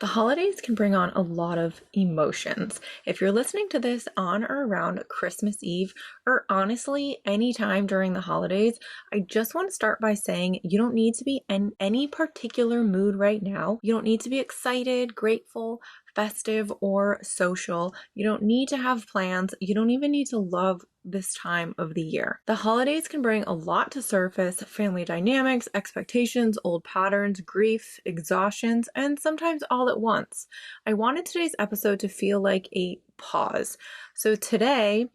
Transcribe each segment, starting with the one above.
The holidays can bring on a lot of emotions. If you're listening to this on or around Christmas Eve, or honestly anytime during the holidays, I just want to start by saying you don't need to be in any particular mood right now. You don't need to be excited, grateful, festive, or social. You don't need to have plans. You don't even need to love this time of the year. The holidays can bring a lot to surface: family dynamics, expectations, old patterns, grief, exhaustions, and sometimes all at once. I wanted today's episode to feel like a pause. So today,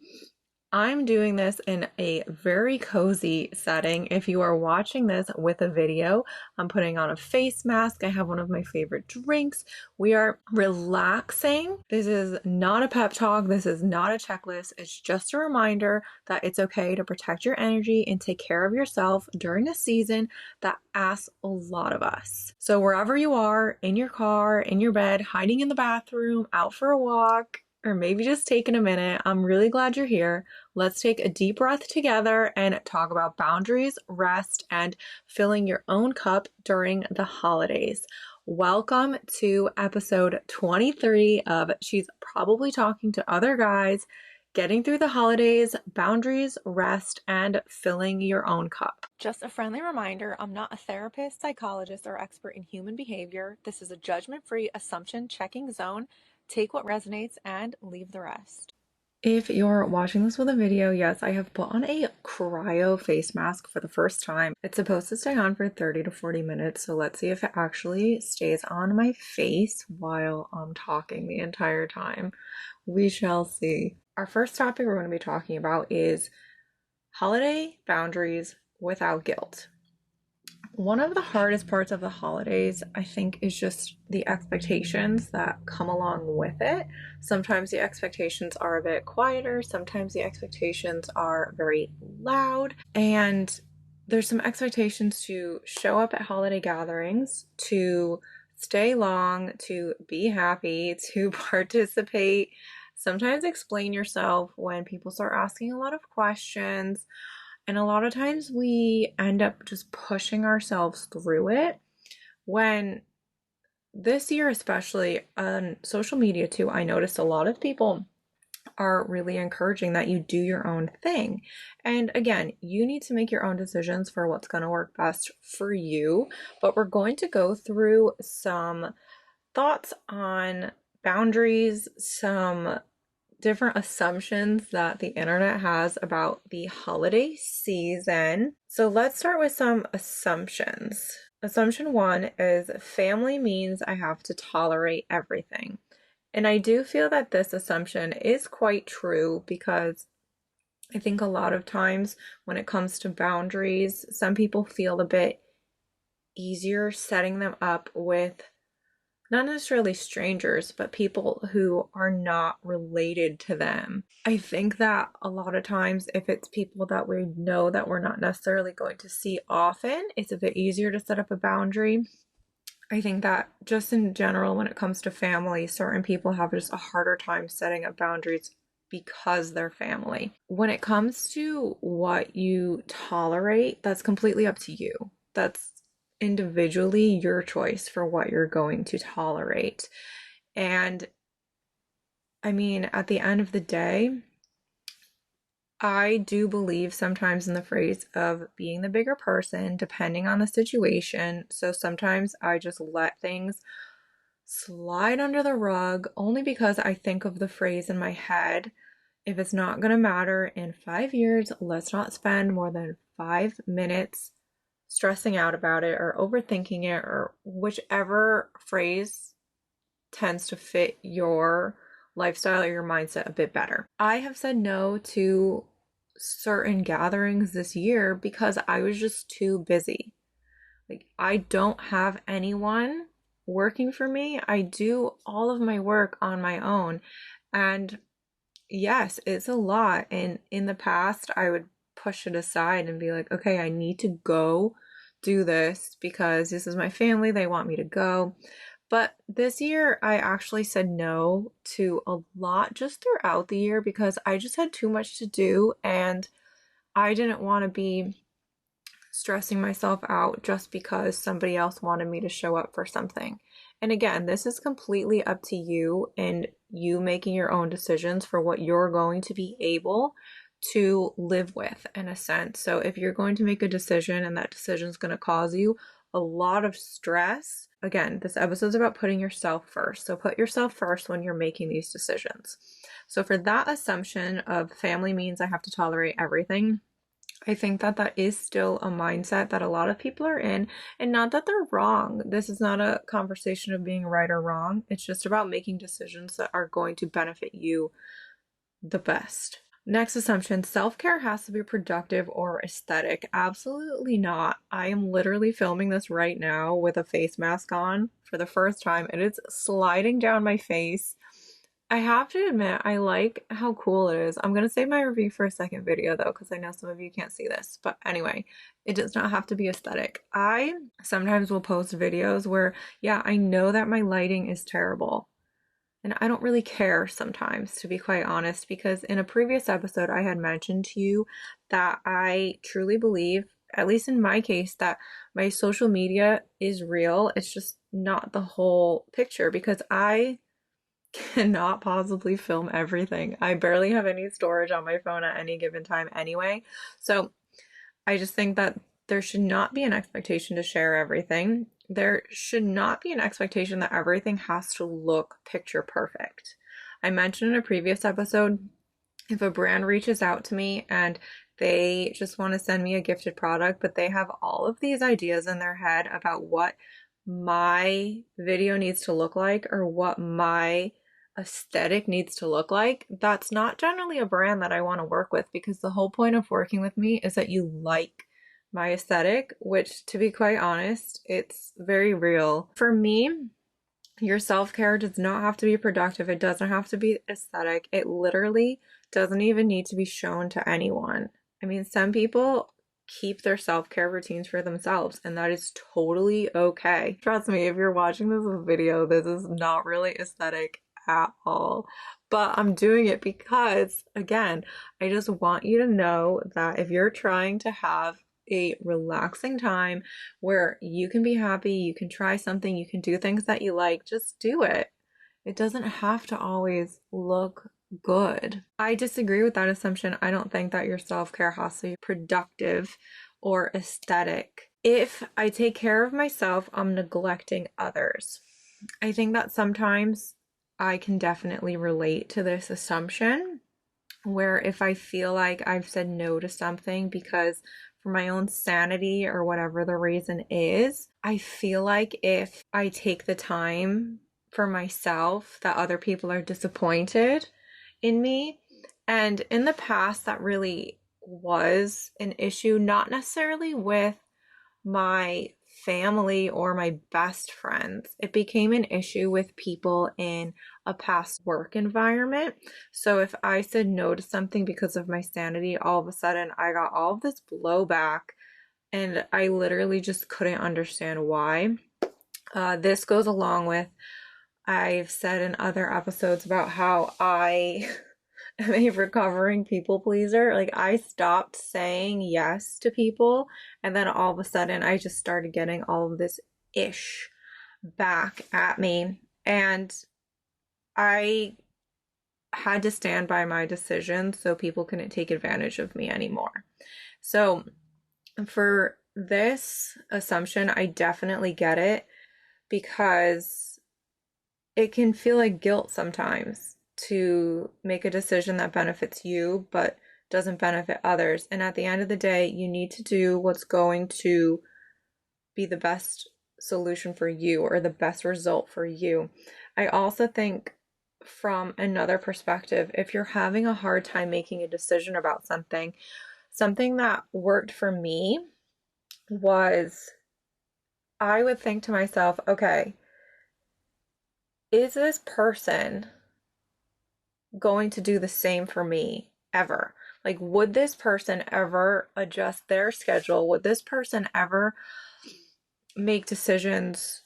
I'm doing this in a very cozy setting. If you are watching this with a video, I'm putting on a face mask. I have one of my favorite drinks. We are relaxing. This is not a pep talk. This is not a checklist. It's just a reminder that it's okay to protect your energy and take care of yourself during a season that asks a lot of us. So wherever you are, in your car, in your bed, hiding in the bathroom, out for a walk, or maybe just taking a minute, I'm really glad you're here. Let's take a deep breath together and talk about boundaries, rest, and filling your own cup during the holidays. Welcome to episode 23 of She's Probably Talking to Other Guys, Getting Through the Holidays, Boundaries, Rest, and Filling Your Own Cup. Just a friendly reminder, I'm not a therapist, psychologist, or expert in human behavior. This is a judgment-free assumption checking zone. Take what resonates and leave the rest. If you're watching this with a video, yes, I have put on a cryo face mask for the first time. It's supposed to stay on for 30 to 40 minutes, so let's see if it actually stays on my face while I'm talking the entire time. We shall see. Our first topic we're going to be talking about is holiday boundaries without guilt. One of the hardest parts of the holidays, I think, is just the expectations that come along with it. Sometimes the expectations are a bit quieter, sometimes the expectations are very loud, and there's some expectations to show up at holiday gatherings, to stay long, to be happy, to participate, sometimes explain yourself when people start asking a lot of questions. And a lot of times we end up just pushing ourselves through it. When this year, especially on social media too, I noticed a lot of people are really encouraging that you do your own thing. And again, you need to make your own decisions for what's going to work best for you. But we're going to go through some thoughts on boundaries, some different assumptions that the internet has about the holiday season. So let's start with some assumptions. Assumption one is family means I have to tolerate everything. And I do feel that this assumption is quite true because I think a lot of times when it comes to boundaries, some people feel a bit easier setting them up with not necessarily strangers, but people who are not related to them. I think that a lot of times, if it's people that we know that we're not necessarily going to see often, it's a bit easier to set up a boundary. I think that just in general, when it comes to family, certain people have just a harder time setting up boundaries because they're family. When it comes to what you tolerate, that's completely up to you. That's individually your choice for what you're going to tolerate. And I mean, at the end of the day, I do believe sometimes in the phrase of being the bigger person, depending on the situation. So sometimes I just let things slide under the rug only because I think of the phrase in my head: if it's not going to matter in 5 years, let's not spend more than 5 minutes stressing out about it or overthinking it, or whichever phrase tends to fit your lifestyle or your mindset a bit better. I have said no to certain gatherings this year because I was just too busy. Like, I don't have anyone working for me. I do all of my work on my own. And yes, it's a lot. And in the past, I would push it aside and be like, okay, I need to go do this because this is my family. They want me to go. But this year, I actually said no to a lot just throughout the year because I just had too much to do and I didn't want to be stressing myself out just because somebody else wanted me to show up for something. And again, this is completely up to you and you making your own decisions for what you're going to be able to live with in a sense. So if you're going to make a decision and that decision is going to cause you a lot of stress, again, this episode is about putting yourself first. So put yourself first when you're making these decisions. So for that assumption of family means I have to tolerate everything, I think that that is still a mindset that a lot of people are in, and not that they're wrong. This is not a conversation of being right or wrong. It's just about making decisions that are going to benefit you the best. Next assumption, self-care has to be productive or aesthetic. Absolutely not. I am literally filming this right now with a face mask on for the first time, and it's sliding down my face. I have to admit, I like how cool it is. I'm going to save my review for a second video though, because I know some of you can't see this. But anyway, it does not have to be aesthetic. I sometimes will post videos where, yeah, I know that my lighting is terrible. And I don't really care sometimes, to be quite honest, because in a previous episode, I had mentioned to you that I truly believe, at least in my case, that my social media is real. It's just not the whole picture because I cannot possibly film everything. I barely have any storage on my phone at any given time anyway. So I just think that there should not be an expectation to share everything. There should not be an expectation that everything has to look picture perfect. I mentioned in a previous episode, if a brand reaches out to me and they just want to send me a gifted product, but they have all of these ideas in their head about what my video needs to look like or what my aesthetic needs to look like, that's not generally a brand that I want to work with, because the whole point of working with me is that you like my aesthetic, which, to be quite honest, it's very real. For me, your self-care does not have to be productive. It doesn't have to be aesthetic. It literally doesn't even need to be shown to anyone. I mean, some people keep their self-care routines for themselves, and that is totally okay. Trust me, if you're watching this video, this is not really aesthetic at all. But I'm doing it because, again, I just want you to know that if you're trying to have a relaxing time where you can be happy, you can try something, you can do things that you like, just do it. It doesn't have to always look good. I disagree with that assumption. I don't think that your self-care has to be productive or aesthetic. If I take care of myself, I'm neglecting others. I think that sometimes I can definitely relate to this assumption, where if I feel like I've said no to something because for my own sanity or whatever the reason is, I feel like if I take the time for myself, that other people are disappointed in me. And in the past, that really was an issue, not necessarily with my family or my best friends. It became an issue with people in a past work environment. So if I said no to something because of my sanity, all of a sudden I got all of this blowback and I literally just couldn't understand why. This goes along with, I've said in other episodes about how I am a recovering people pleaser. Like, I stopped saying yes to people, and then all of a sudden I just started getting all of this ish back at me, and I had to stand by my decision so people couldn't take advantage of me anymore. So for this assumption, I definitely get it, because it can feel like guilt sometimes to make a decision that benefits you but doesn't benefit others. And at the end of the day, you need to do what's going to be the best solution for you or the best result for you. I also think, from another perspective, if you're having a hard time making a decision about something that worked for me was, I would think to myself, okay, is this person going to do the same for me ever? Like, would this person ever adjust their schedule? Would this person ever make decisions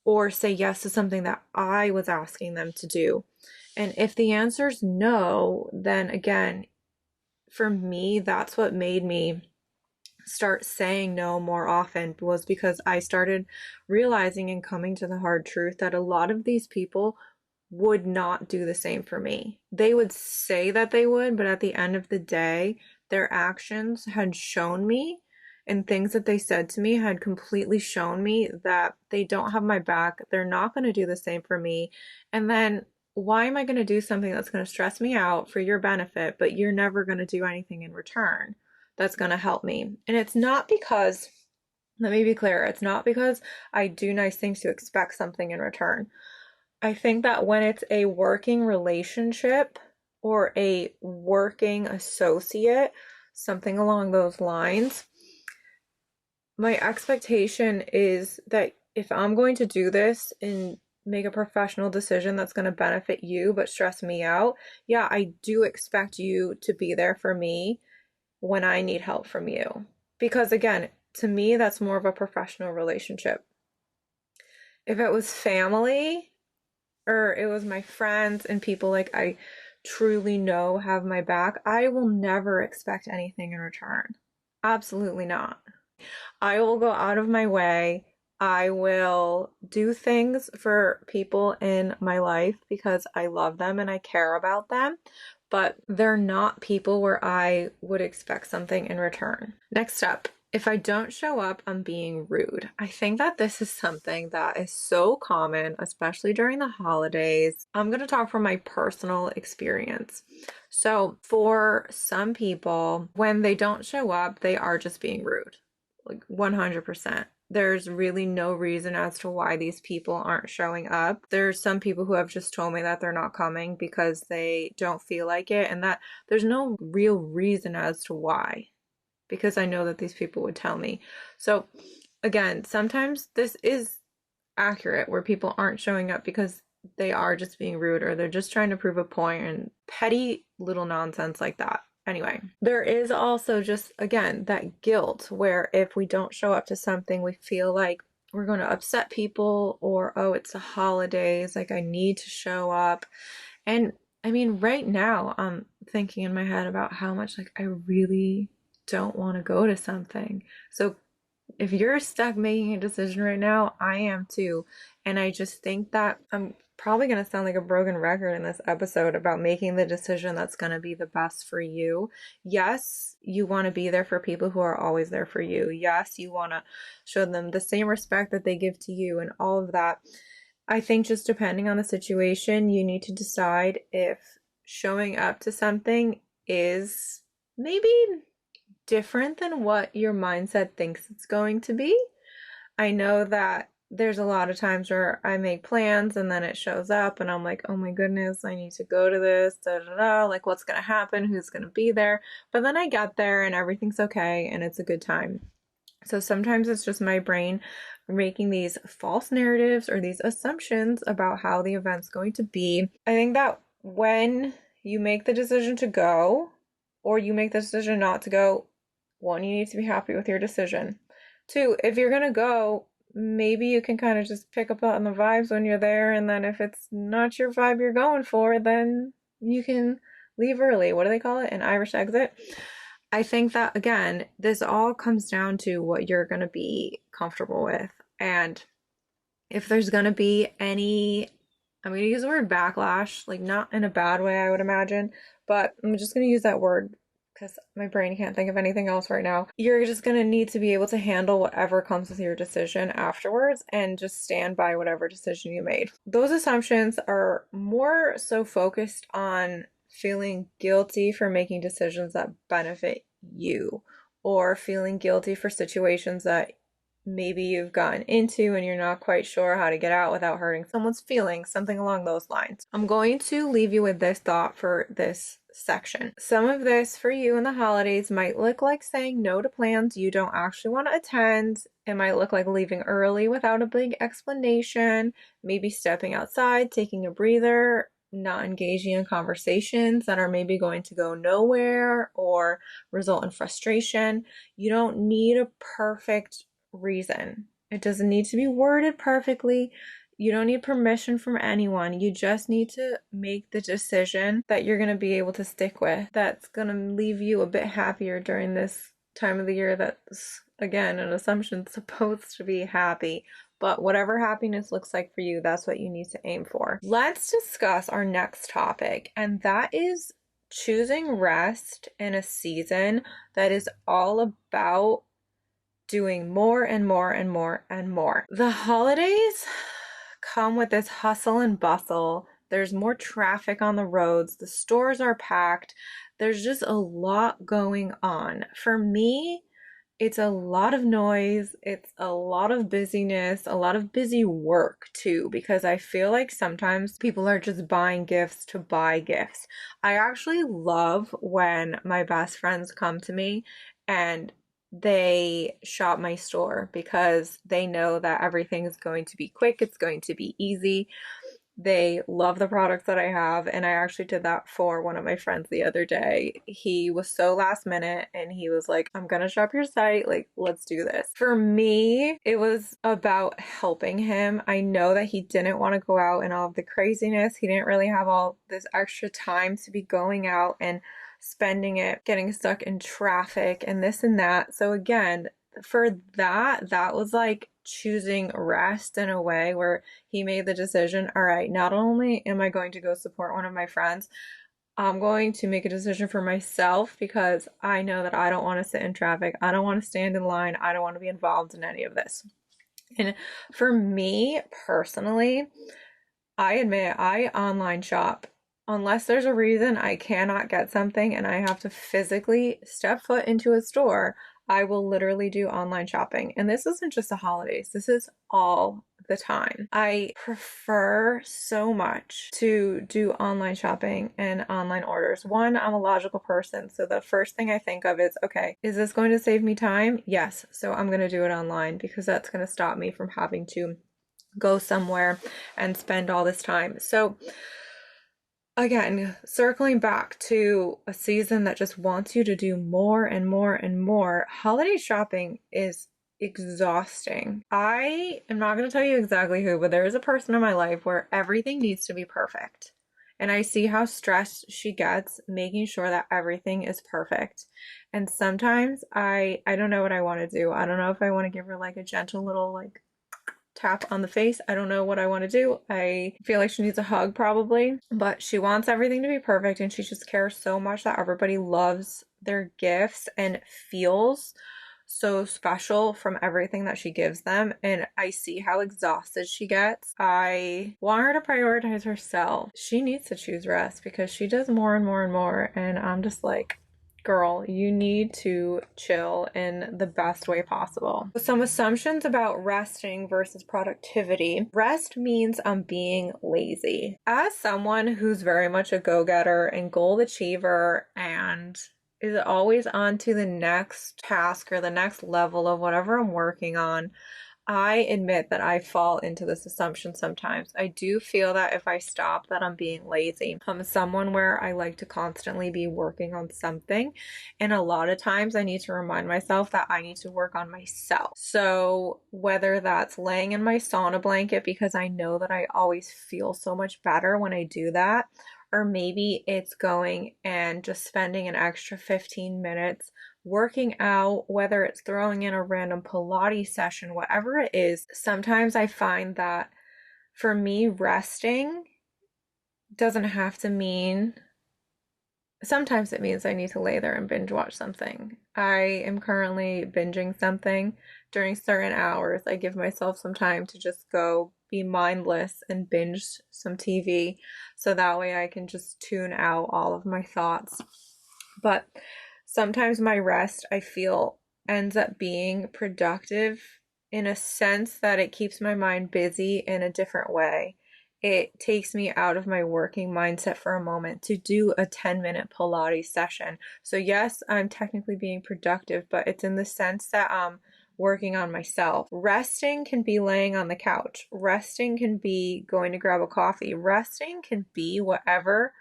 or say yes to something that I was asking them to do? And if the answer is no, then again, for me, that's what made me start saying no more often was because I started realizing and coming to the hard truth that a lot of these people would not do the same for me. They would say that they would, but at the end of the day, their actions had shown me, and things that they said to me had completely shown me that they don't have my back. They're not going to do the same for me. And then why am I going to do something that's going to stress me out for your benefit, but you're never going to do anything in return that's going to help me? And it's not because, let me be clear, it's not because I do nice things to expect something in return. I think that when it's a working relationship or a working associate, something along those lines, my expectation is that if I'm going to do this and make a professional decision that's going to benefit you but stress me out, yeah, I do expect you to be there for me when I need help from you. Because again, to me, that's more of a professional relationship. If it was family, or it was my friends and people like I truly know have my back, I will never expect anything in return. Absolutely not. I will go out of my way. I will do things for people in my life because I love them and I care about them, but they're not people where I would expect something in return. Next up, if I don't show up, I'm being rude. I think that this is something that is so common, especially during the holidays. I'm going to talk from my personal experience. So, for some people, when they don't show up, they are just being rude. Like 100%. There's really no reason as to why these people aren't showing up. There's some people who have just told me that they're not coming because they don't feel like it, and that there's no real reason as to why, because I know that these people would tell me. So again, sometimes this is accurate where people aren't showing up because they are just being rude or they're just trying to prove a point and petty little nonsense like that. Anyway, there is also just, again, that guilt where if we don't show up to something, we feel like we're going to upset people, or, oh, it's the holidays, like I need to show up. And I mean, right now, I'm thinking in my head about how much like I really don't want to go to something. So if you're stuck making a decision right now, I am too. And I just think that I'm probably going to sound like a broken record in this episode about making the decision that's going to be the best for you. Yes, you want to be there for people who are always there for you. Yes, you want to show them the same respect that they give to you and all of that. I think just depending on the situation, you need to decide if showing up to something is maybe different than what your mindset thinks it's going to be. I know that there's a lot of times where I make plans and then it shows up and I'm like, oh my goodness, I need to go to this, da da da, like what's going to happen, who's going to be there. But then I get there and everything's okay and it's a good time. So sometimes it's just my brain making these false narratives or these assumptions about how the event's going to be. I think that when you make the decision to go or you make the decision not to go, one, you need to be happy with your decision. Two, if you're going to go, maybe you can kind of just pick up on the vibes when you're there. And then if it's not your vibe you're going for, then you can leave early. What do they call it? An Irish exit. I think that, again, this all comes down to what you're going to be comfortable with. And if there's going to be any, I'm going to use the word backlash, like not in a bad way, I would imagine, but I'm just going to use that word because my brain can't think of anything else right now. You're just going to need to be able to handle whatever comes with your decision afterwards and just stand by whatever decision you made. Those assumptions are more so focused on feeling guilty for making decisions that benefit you, or feeling guilty for situations that maybe you've gotten into and you're not quite sure how to get out without hurting someone's feelings, something along those lines. I'm going to leave you with this thought for this section. Some of this for you in the holidays might look like saying no to plans you don't actually want to attend. It might look like leaving early without a big explanation, maybe stepping outside, taking a breather, not engaging in conversations that are maybe going to go nowhere or result in frustration. You don't need a perfect reason. It doesn't need to be worded perfectly. You don't need permission from anyone. You just need to make the decision that you're going to be able to stick with, that's going to leave you a bit happier during this time of the year that's, again, an assumption supposed to be happy. But whatever happiness looks like for you, that's what you need to aim for. Let's discuss our next topic, and that is choosing rest in a season that is all about doing more and more and more and more. The holidays come with this hustle and bustle. There's more traffic on the roads. The stores are packed. There's just a lot going on. For me, it's a lot of noise. It's a lot of busyness, a lot of busy work too, because I feel like sometimes people are just buying gifts to buy gifts. I actually love when my best friends come to me and they shop my store because they know that everything is going to be quick, it's going to be easy. They love the products that I have, and I actually did that for one of my friends the other day. He was so last minute and he was like, I'm gonna shop your site, like, let's do this. For me, it was about helping him. I know that he didn't want to go out and all of the craziness. He didn't really have all this extra time to be going out and spending it getting stuck in traffic and this and that. So again, for that was like choosing rest in a way where he made the decision, all right, not only am I going to go support one of my friends, I'm going to make a decision for myself because I know that I don't want to sit in traffic. I don't want to stand in line. I don't want to be involved in any of this. And for me personally, I admit I online shop. Unless there's a reason I cannot get something and I have to physically step foot into a store, I will literally do online shopping. And this isn't just the holidays, this is all the time. I prefer so much to do online shopping and online orders. One, I'm a logical person, so the first thing I think of is, okay, is this going to save me time? Yes, so I'm going to do it online because that's going to stop me from having to go somewhere and spend all this time. So again, circling back to a season that just wants you to do more and more and more, holiday shopping is exhausting. I am not going to tell you exactly who, but there is a person in my life where everything needs to be perfect. And I see how stressed she gets making sure that everything is perfect. And sometimes I don't know what I want to do. I don't know if I want to give her like a gentle little like tap on the face. I don't know what I want to do. I feel like she needs a hug probably, but she wants everything to be perfect and she just cares so much that everybody loves their gifts and feels so special from everything that she gives them. And I see how exhausted she gets. I want her to prioritize herself. She needs to choose rest because she does more and more and more. And I'm just like, girl, you need to chill in the best way possible. Some assumptions about resting versus productivity. Rest means I'm being lazy. As someone who's very much a go-getter and goal achiever and is always on to the next task or the next level of whatever I'm working on, I admit that I fall into this assumption sometimes. I do feel that if I stop, that I'm being lazy. I'm someone where I like to constantly be working on something, and a lot of times I need to remind myself that I need to work on myself. So whether that's laying in my sauna blanket because I know that I always feel so much better when I do that, or maybe it's going and just spending an extra 15 minutes working out, whether it's throwing in a random Pilates session, whatever it is. Sometimes I find that for me, resting doesn't have to mean, sometimes it means I need to lay there and binge watch something. I am currently binging something during certain hours. I give myself some time to just go be mindless and binge some TV so that way I can just tune out all of my thoughts. But sometimes my rest, I feel, ends up being productive in a sense that it keeps my mind busy in a different way. It takes me out of my working mindset for a moment to do a 10-minute Pilates session. So yes, I'm technically being productive, but it's in the sense that I'm working on myself. Resting can be laying on the couch. Resting can be going to grab a coffee. Resting can be whatever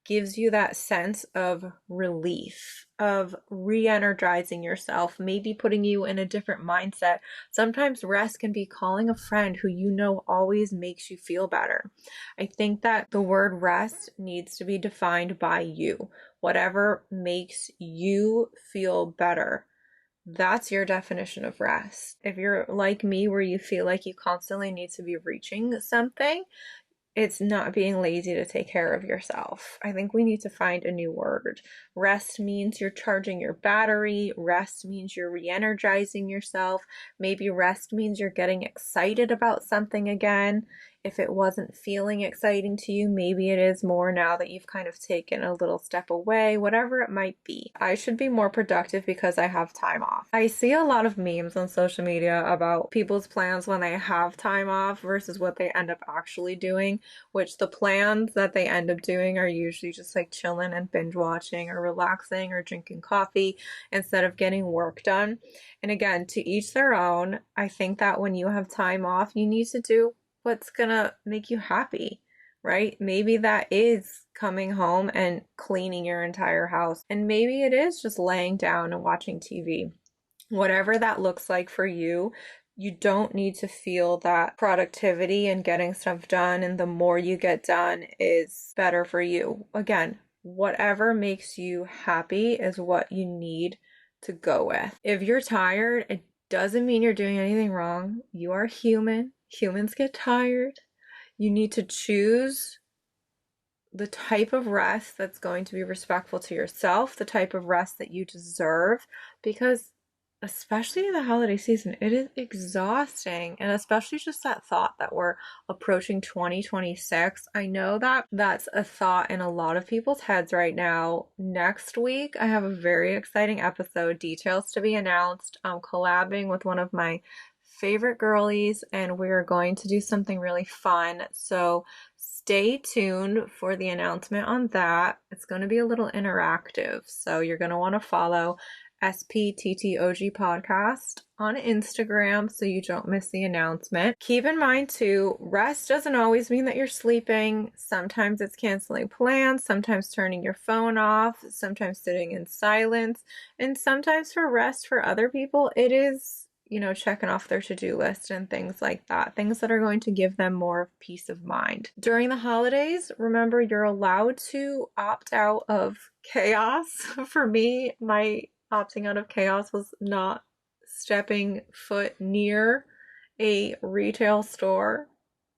gives you that sense of relief, of re-energizing yourself, maybe putting you in a different mindset. Sometimes rest can be calling a friend who you know always makes you feel better. I think that the word rest needs to be defined by you. Whatever makes you feel better. that's your definition of rest. If you're like me, where you feel like you constantly need to be reaching something, it's not being lazy to take care of yourself. I think we need to find a new word. Rest means you're charging your battery. Rest means you're re-energizing yourself. Maybe rest means you're getting excited about something again. If it wasn't feeling exciting to you, maybe it is more now that you've kind of taken a little step away, whatever it might be. I should be more productive because I have time off. I see a lot of memes on social media about people's plans when they have time off versus what they end up actually doing, which the plans that they end up doing are usually just like chilling and binge watching or relaxing or drinking coffee instead of getting work done. And again, to each their own. I think that when you have time off, you need to do what's gonna make you happy, right? Maybe that is coming home and cleaning your entire house, and maybe it is just laying down and watching TV. Whatever that looks like for you, you don't need to feel that productivity and getting stuff done and the more you get done is better for you. Again, whatever makes you happy is what you need to go with. If you're tired, it doesn't mean you're doing anything wrong. You are human. Humans get tired. You need to choose the type of rest that's going to be respectful to yourself, the type of rest that you deserve, because especially in the holiday season, it is exhausting. And especially just that thought that we're approaching 2026. I know that that's a thought in a lot of people's heads right now. Next week, I have a very exciting episode, details to be announced. I'm collabing with one of my favorite girlies, and we're going to do something really fun. So stay tuned for the announcement on that. It's going to be a little interactive, so you're going to want to follow SPTTOG podcast on Instagram so you don't miss the announcement. Keep in mind too, rest doesn't always mean that you're sleeping. Sometimes it's canceling plans, sometimes turning your phone off, sometimes sitting in silence, and sometimes for rest for other people, it is checking off their to-do list and things like that. Things that are going to give them more peace of mind. During the holidays, remember you're allowed to opt out of chaos. For me, my opting out of chaos was not stepping foot near a retail store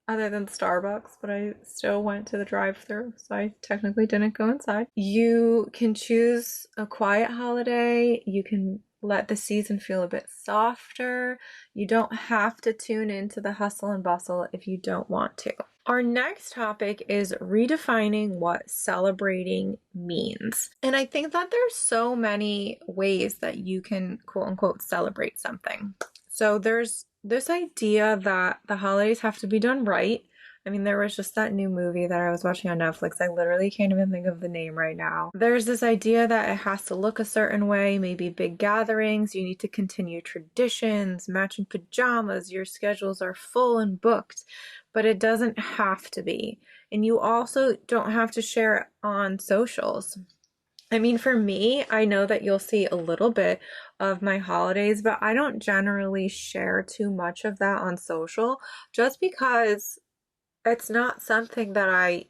other than Starbucks, but I still went to the drive-thru, so I technically didn't go inside. You can choose a quiet holiday. You can let the season feel a bit softer. You don't have to tune into the hustle and bustle if you don't want to. Our next topic is redefining what celebrating means. And I think that there's so many ways that you can quote unquote celebrate something. So there's this idea that the holidays have to be done right. I mean, there was just that new movie that I was watching on Netflix. I literally can't even think of the name right now. There's this idea that it has to look a certain way, maybe big gatherings, you need to continue traditions, matching pajamas, your schedules are full and booked, but it doesn't have to be. And you also don't have to share it on socials. I mean, for me, I know that you'll see a little bit of my holidays, but I don't generally share too much of that on social just because it's not something that I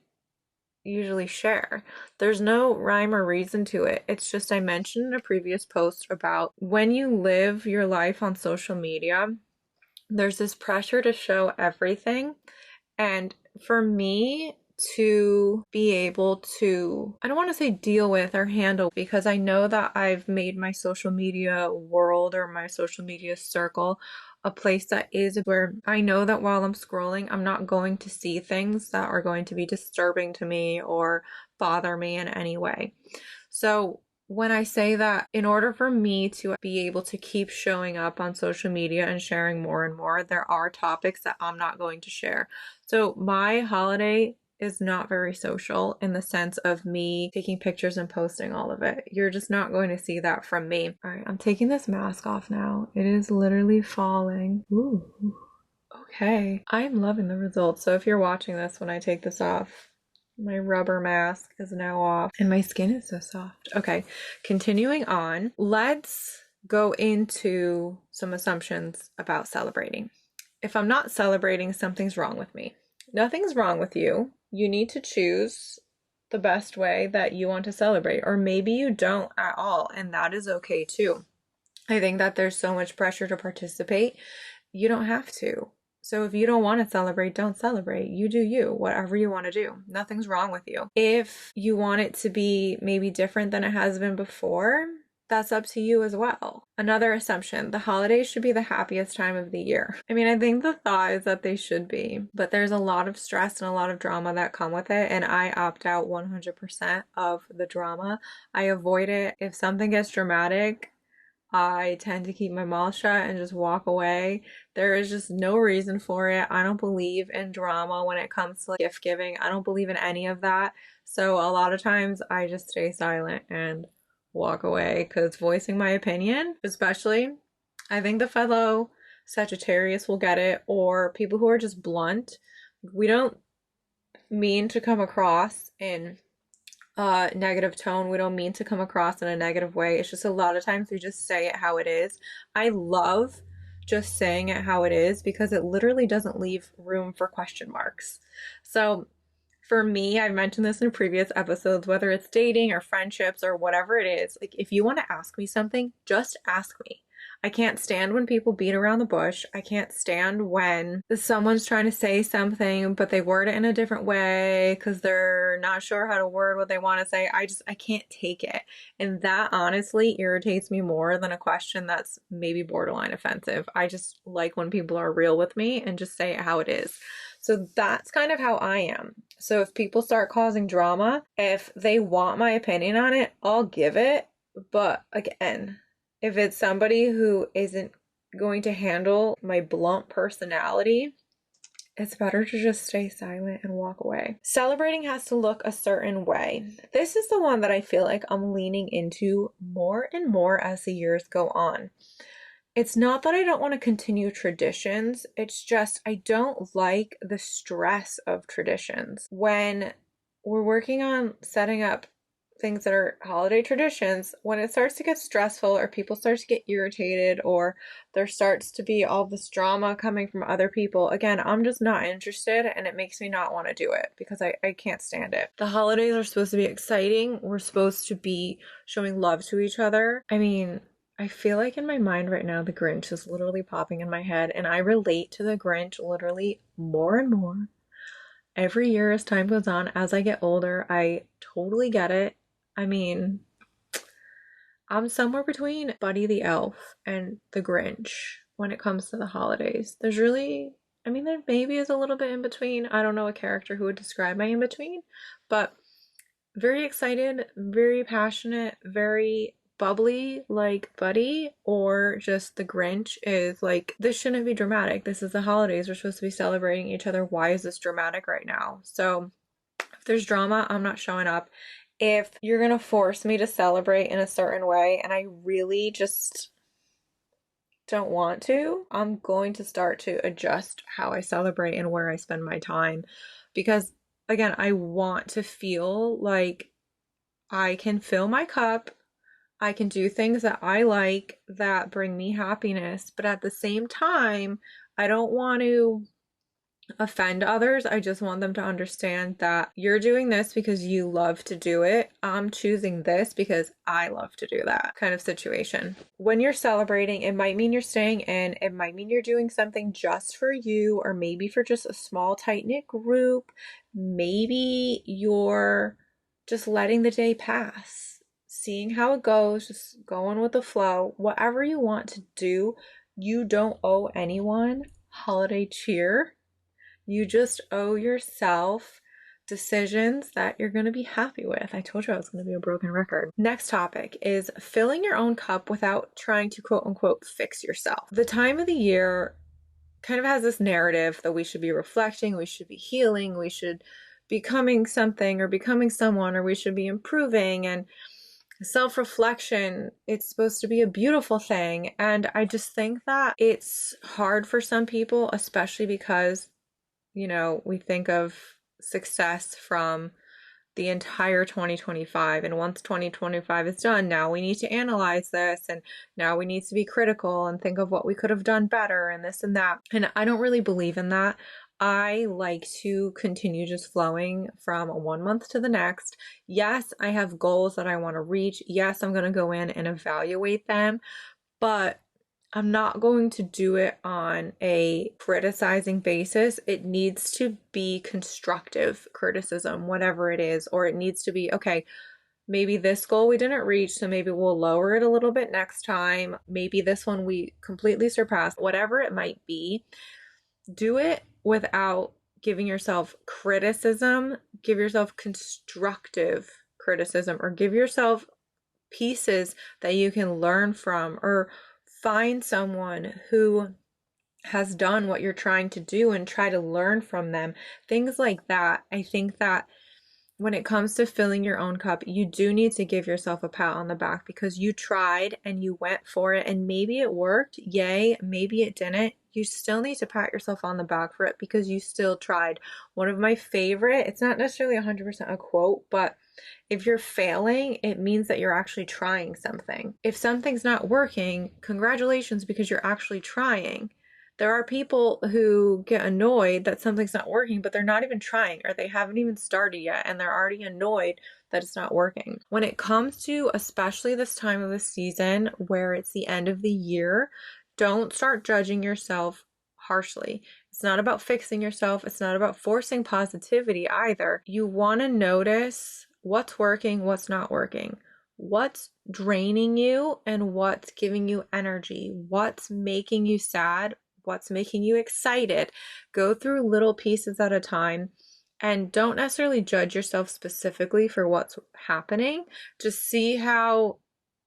usually share. There's no rhyme or reason to it. It's just I mentioned in a previous post about when you live your life on social media, there's this pressure to show everything. And for me to be able to, I don't want to say deal with or handle, because I know that I've made my social media world or my social media circle a place that is where I know that while I'm scrolling, I'm not going to see things that are going to be disturbing to me or bother me in any way. So when I say that, in order for me to be able to keep showing up on social media and sharing more and more, there are topics that I'm not going to share. So my holiday is not very social in the sense of me taking pictures and posting all of it. You're just not going to see that from me. All right, I'm taking this mask off now. It is literally falling. Ooh, okay. I'm loving the results. So if you're watching this when I take this off, my rubber mask is now off and my skin is so soft. Okay, continuing on, let's go into some assumptions about celebrating. If I'm not celebrating, something's wrong with me. Nothing's wrong with you. You need to choose the best way that you want to celebrate, or maybe you don't at all, and that is okay too. I think that there's so much pressure to participate. You don't have to. So if you don't want to celebrate, don't celebrate. You do you, whatever you want to do. Nothing's wrong with you. If you want it to be maybe different than it has been before, that's up to you as well. Another assumption, the holidays should be the happiest time of the year. I mean, I think the thought is that they should be, but there's a lot of stress and a lot of drama that come with it, and I opt out 100% of the drama. I avoid it. If something gets dramatic, I tend to keep my mouth shut and just walk away. There is just no reason for it. I don't believe in drama when it comes to like gift giving. I don't believe in any of that. So a lot of times I just stay silent and walk away, because voicing my opinion, especially, I think the fellow Sagittarius will get it, or people who are just blunt. We don't mean to come across in negative tone. We don't mean to come across in a negative way. It's just a lot of times we just say it how it is. I love just saying it how it is because it literally doesn't leave room for question marks. So for me, I've mentioned this in previous episodes, whether it's dating or friendships or whatever it is, like if you want to ask me something, just ask me. I can't stand when people beat around the bush. I can't stand when someone's trying to say something, but they word it in a different way because they're not sure how to word what they want to say. I can't take it. And that honestly irritates me more than a question that's maybe borderline offensive. I just like when people are real with me and just say it how it is. So that's kind of how I am. So if people start causing drama, if they want my opinion on it, I'll give it. But again, if it's somebody who isn't going to handle my blunt personality, it's better to just stay silent and walk away. Celebrating has to look a certain way. This is the one that I feel like I'm leaning into more and more as the years go on. It's not that I don't want to continue traditions, it's just I don't like the stress of traditions. When we're working on setting up things that are holiday traditions, when it starts to get stressful or people start to get irritated or there starts to be all this drama coming from other people, again, I'm just not interested, and it makes me not want to do it because I can't stand it. The holidays are supposed to be exciting. We're supposed to be showing love to each other. I mean, I feel like in my mind right now, the Grinch is literally popping in my head, and I relate to the Grinch literally more and more every year as time goes on. As I get older, I totally get it. I mean, I'm somewhere between Buddy the Elf and the Grinch when it comes to the holidays. There's really, I mean, there maybe is a little bit in between. I don't know a character who would describe my in between, but very excited, very passionate, very bubbly like Buddy, or just the Grinch is like, this shouldn't be dramatic. This is the holidays. We're supposed to be celebrating each other. Why is this dramatic right now? So if there's drama, I'm not showing up. If you're gonna force me to celebrate in a certain way and I really just don't want to, I'm going to start to adjust how I celebrate and where I spend my time. Because again, I want to feel like I can fill my cup, I can do things that I like that bring me happiness, but at the same time, I don't want to offend others. I just want them to understand that you're doing this because you love to do it. I'm choosing this because I love to do that kind of situation. When you're celebrating, it might mean you're staying in, it might mean you're doing something just for you, or maybe for just a small tight-knit group. Maybe you're just letting the day pass, seeing how it goes, just going with the flow. Whatever you want to do, you don't owe anyone holiday cheer. You just owe yourself decisions that you're going to be happy with. I told you I was going to be a broken record. Next topic is filling your own cup without trying to quote unquote fix yourself. The time of the year kind of has this narrative that we should be reflecting, we should be healing, we should be becoming something or becoming someone, or we should be improving. And self-reflection, it's supposed to be a beautiful thing. And I just think that it's hard for some people, especially because we think of success from the entire 2025. And once 2025 is done, now we need to analyze this. And now we need to be critical and think of what we could have done better and this and that. And I don't really believe in that. I like to continue just flowing from one month to the next. Yes, I have goals that I want to reach. Yes, I'm going to go in and evaluate them. but I'm not going to do it on a criticizing basis. It needs to be constructive criticism, whatever it is, or it needs to be, okay, maybe this goal we didn't reach, so maybe we'll lower it a little bit next time. Maybe this one we completely surpassed, whatever it might be. Do it without giving yourself criticism. Give yourself constructive criticism, or give yourself pieces that you can learn from, or find someone who has done what you're trying to do and try to learn from them. Things like that. I think that when it comes to filling your own cup, you do need to give yourself a pat on the back because you tried and you went for it, and maybe it worked. Yay, maybe it didn't. You still need to pat yourself on the back for it because you still tried. One of my favorite, it's not necessarily 100% a quote, but if you're failing, it means that you're actually trying something. If something's not working, congratulations, because you're actually trying. There are people who get annoyed that something's not working, but they're not even trying, or they haven't even started yet, and they're already annoyed that it's not working. When it comes to especially this time of the season where it's the end of the year, don't start judging yourself harshly. It's not about fixing yourself. It's not about forcing positivity either. You want to notice what's working, what's not working, what's draining you, and what's giving you energy, what's making you sad, what's making you excited. Go through little pieces at a time, and don't necessarily judge yourself specifically for what's happening. Just see how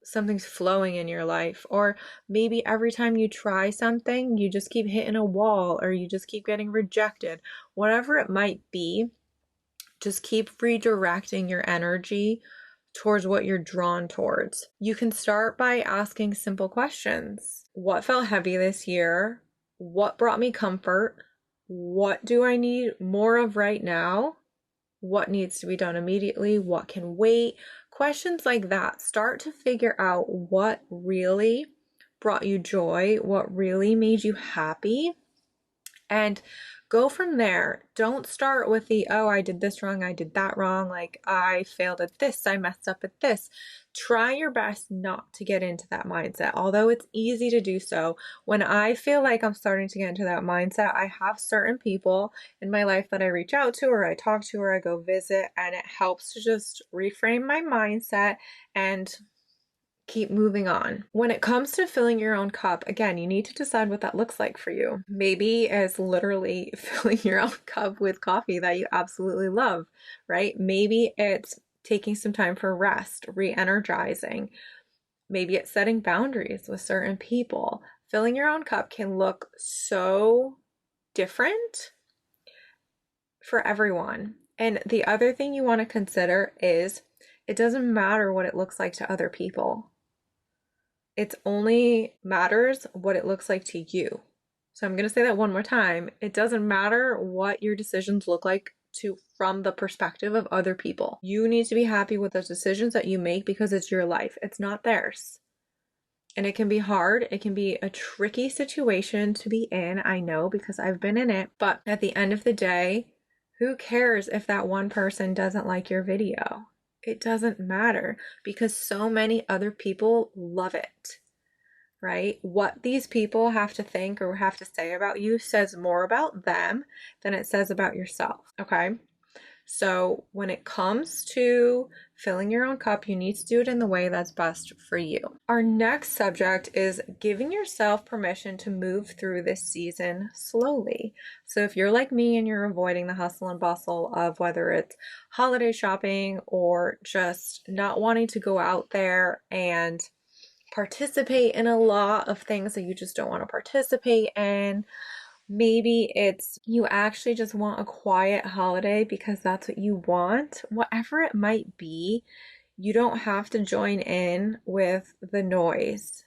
something's flowing in your life, or maybe every time you try something, you just keep hitting a wall, or you just keep getting rejected. Whatever it might be, just keep redirecting your energy towards what you're drawn towards. You can start by asking simple questions. What felt heavy this year? What brought me comfort? What do I need more of right now? What needs to be done immediately? What can wait? Questions like that. Start to figure out what really brought you joy, what really made you happy, and go from there. Don't start with the, oh, I did this wrong, I did that wrong, like I failed at this, I messed up at this. Try your best not to get into that mindset, although it's easy to do so. When I feel like I'm starting to get into that mindset, I have certain people in my life that I reach out to, or I talk to, or I go visit, and it helps to just reframe my mindset and keep moving on. When it comes to filling your own cup, again, you need to decide what that looks like for you. Maybe it's literally filling your own cup with coffee that you absolutely love, right? Maybe it's taking some time for rest, re-energizing. Maybe it's setting boundaries with certain people. Filling your own cup can look so different for everyone. And the other thing you want to consider is it doesn't matter what it looks like to other people. It only matters what it looks like to you. So I'm going to say that one more time. It doesn't matter what your decisions look like from the perspective of other people. You need to be happy with the decisions that you make because it's your life. It's not theirs. And it can be hard. It can be a tricky situation to be in. I know because I've been in it. But at the end of the day, who cares if that one person doesn't like your video? It doesn't matter because so many other people love it, right? What these people have to think or have to say about you says more about them than it says about yourself, okay? So when it comes to filling your own cup, you need to do it in the way that's best for you. Our next subject is giving yourself permission to move through this season slowly. So if you're like me and you're avoiding the hustle and bustle of whether it's holiday shopping or just not wanting to go out there and participate in a lot of things that you just don't want to participate in, maybe it's you actually just want a quiet holiday because that's what you want. Whatever it might be, you don't have to join in with the noise.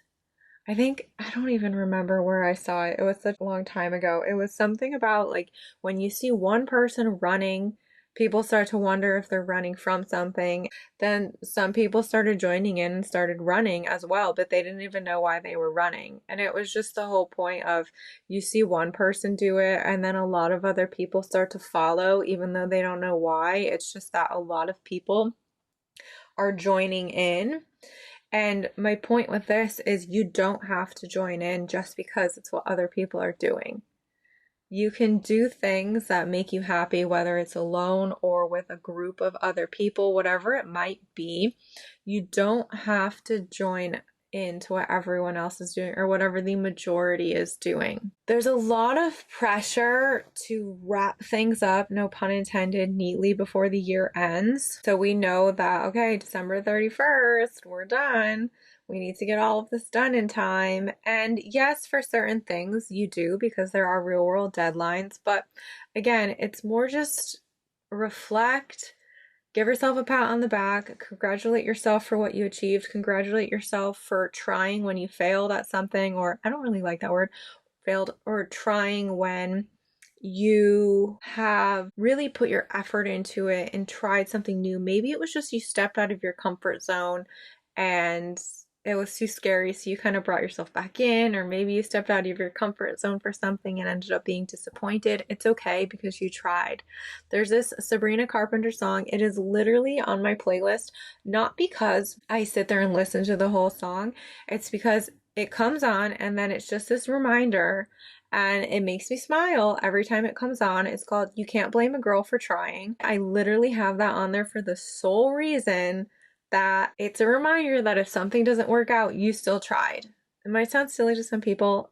I don't even remember where I saw it. It was such a long time ago. It was something about like when you see one person running, people start to wonder if they're running from something. Then some people started joining in and started running as well, but they didn't even know why they were running. And it was just the whole point of you see one person do it and then a lot of other people start to follow, even though they don't know why. It's just that a lot of people are joining in. And my point with this is you don't have to join in just because it's what other people are doing. You can do things that make you happy, whether it's alone or with a group of other people, whatever it might be. You don't have to join into what everyone else is doing or whatever the majority is doing. There's a lot of pressure to wrap things up, no pun intended, neatly before the year ends. So we know that, okay, December 31st, we're done. We need to get all of this done in time. And yes, for certain things you do because there are real world deadlines. But again, it's more just reflect, give yourself a pat on the back, congratulate yourself for what you achieved, congratulate yourself for trying when you failed at something, or I don't really like that word, failed, or trying when you have really put your effort into it and tried something new. Maybe it was just you stepped out of your comfort zone and it was too scary, so you kind of brought yourself back in, or maybe you stepped out of your comfort zone for something and ended up being disappointed. It's okay because you tried. There's this Sabrina Carpenter song. It is literally on my playlist, not because I sit there and listen to the whole song. It's because it comes on and then it's just this reminder and it makes me smile every time it comes on. It's called You Can't Blame a Girl for Trying. I literally have that on there for the sole reason that it's a reminder that if something doesn't work out, you still tried. It might sound silly to some people.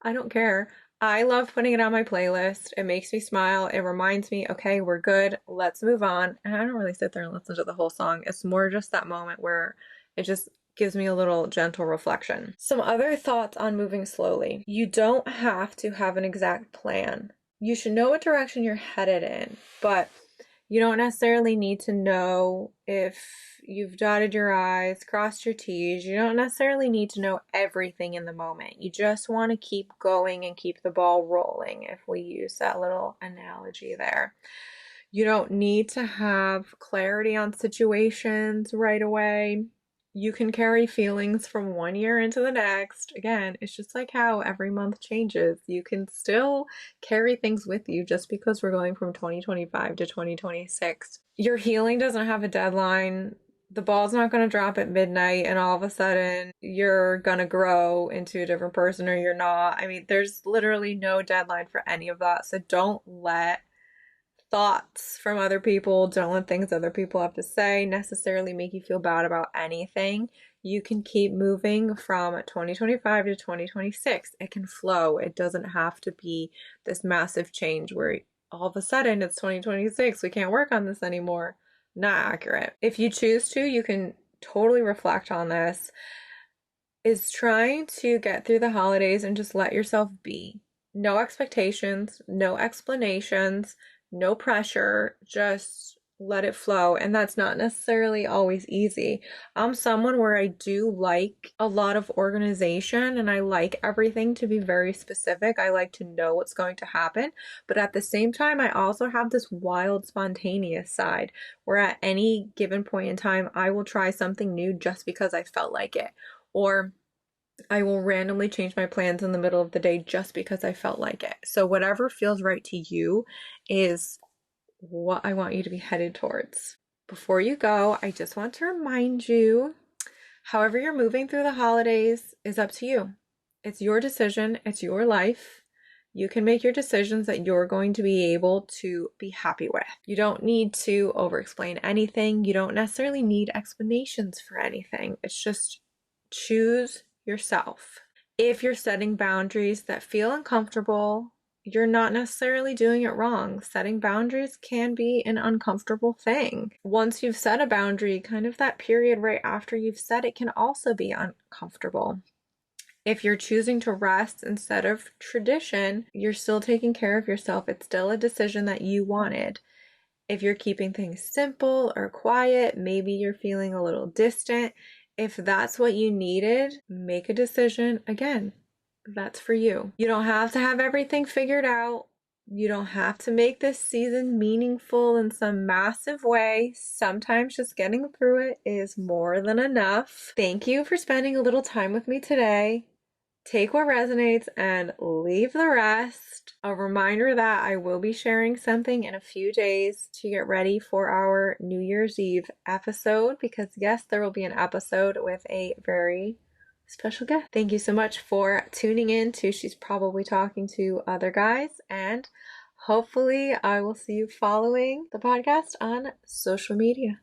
I don't care. I love putting it on my playlist. It makes me smile. It reminds me, okay, we're good. Let's move on. And I don't really sit there and listen to the whole song. It's more just that moment where it just gives me a little gentle reflection. Some other thoughts on moving slowly. You don't have to have an exact plan. You should know what direction you're headed in, but you don't necessarily need to know if you've dotted your I's, crossed your T's. You don't necessarily need to know everything in the moment. You just want to keep going and keep the ball rolling, if we use that little analogy there. You don't need to have clarity on situations right away. You can carry feelings from one year into the next. Again, it's just like how every month changes. You can still carry things with you just because we're going from 2025 to 2026. Your healing doesn't have a deadline. The ball's not going to drop at midnight and all of a sudden you're going to grow into a different person or you're not. I mean, there's literally no deadline for any of that. So don't let thoughts from other people, don't let things other people have to say necessarily make you feel bad about anything. You can keep moving from 2025 to 2026. It can flow. It doesn't have to be this massive change where all of a sudden it's 2026. We can't work on this anymore. Not accurate. If you choose to, you can totally reflect on this. Is trying to get through the holidays and just let yourself be. No expectations, no explanations, no pressure, just let it flow. And that's not necessarily always easy. I'm someone where I do like a lot of organization and I like everything to be very specific. I like to know what's going to happen. But at the same time, I also have this wild, spontaneous side where at any given point in time, I will try something new just because I felt like it. Or I will randomly change my plans in the middle of the day just because I felt like it. So whatever feels right to you is what I want you to be headed towards. Before you go, I just want to remind you, however you're moving through the holidays is up to you. It's your decision. It's your life. You can make your decisions that you're going to be able to be happy with. You don't need to over-explain anything. You don't necessarily need explanations for anything. It's just choose yourself. If you're setting boundaries that feel uncomfortable, you're not necessarily doing it wrong. Setting boundaries can be an uncomfortable thing. Once you've set a boundary, kind of that period right after you've set it can also be uncomfortable. If you're choosing to rest instead of tradition, you're still taking care of yourself. It's still a decision that you wanted. If you're keeping things simple or quiet, maybe you're feeling a little distant. If that's what you needed, make a decision. Again, that's for you. You don't have to have everything figured out. You don't have to make this season meaningful in some massive way. Sometimes just getting through it is more than enough. Thank you for spending a little time with me today. take what resonates and leave the rest. A reminder that I will be sharing something in a few days to get ready for our New Year's Eve episode, because yes, there will be an episode with a very special guest. Thank you so much for tuning in to She's Probably Talking to Other Guys, and hopefully I will see you following the podcast on social media.